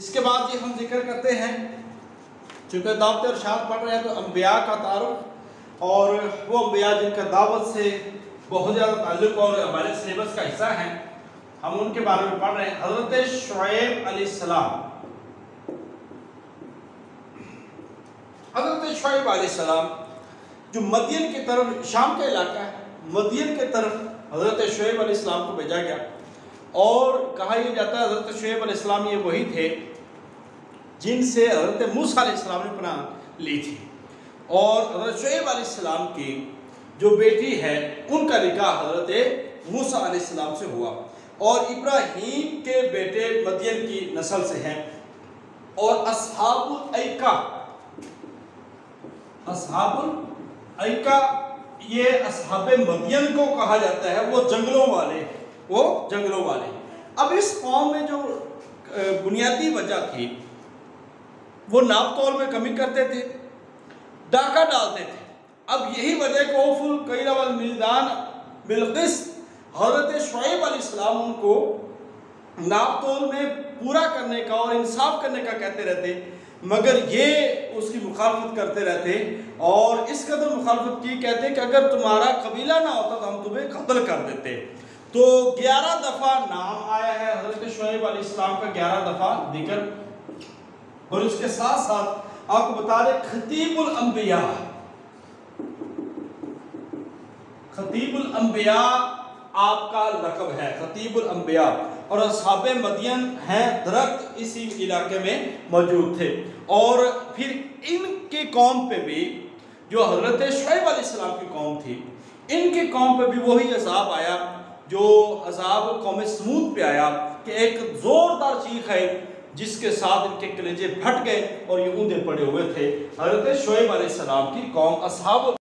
इसके बाद ये हम जिक्र करते हैं, चूँकि दावत इरशाद पढ़ रहे हैं तो अम्बिया का तारुफ और वो अम्बिया जिनका दावत से बहुत ज़्यादा ताल्लुक़ और हमारे सिलेबस का हिस्सा हैं, हम उनके बारे में पढ़ रहे हैं। हज़रत शुएब अलैहिस्सलाम, हज़रत शुएब अलैहिस्सलाम जो मदियन की तरफ, शाम का इलाका है, मदियन की तरफ हज़रत शुएब अलैहिस्सलाम को भेजा गया और कहा यह जाता है हज़रत शुएब अलैहिस्सलाम ये वही थे जिनसे हज़रत मूसा अलैहिस्सलाम ने पनाह ली थी। और हज़रत शुएब अलैहिस्सलाम की जो बेटी है उनका निकाह हज़रत मूसा अलैहिस्सलाम से हुआ और इब्राहीम के बेटे मदियन की नस्ल से हैं। और अस्हाबुल ऐका, अस्हाबुल ऐका ये अस्हाबे मदियन को कहा जाता है, वो जंगलों वाले, वो जंगलों वाले। अब इस कौम में जो बुनियादी वजह थी वो नाप तोल में कमी करते थे, डाका डालते थे। अब यही वजह को फुल कैला वल मीज़ान बिलकिस हज़रत शुएब अलैहिस्सलाम उनको नाप तोल में पूरा करने का और इंसाफ करने का कहते रहते, मगर ये उसकी मुखालफत करते रहते और इस कदर मुखालफत की, कहते कि अगर तुम्हारा कबीला ना होता तो हम तुम्हें कत्ल कर देते। तो 11 दफ़ा नाम आया है हज़रत शुएब अलैहिस्सलाम का, 11 दफ़ा जिक्र। और उसके साथ साथ आपको बता दें खतीबुल अंबिया, खतीबुल अंबिया आपका लक़ब है, खतीबुल अंबिया। और अस्हाबे मदियन हैं दरख्त इसी इलाके में मौजूद थे। और फिर इनकी कौम पे भी जो हज़रत शुएब अलैहिस्सलाम की कौम थी, इनकी कौम पे भी वही अज़ाब आया जो अज़ाब कौम समूद पे आया कि एक ज़ोरदार चीख है जिसके साथ इनके कलेजे फट गए और ये ऊंधे पड़े हुए थे। हज़रत शुएब अलैहिस्सलाम की कौम अस्हाब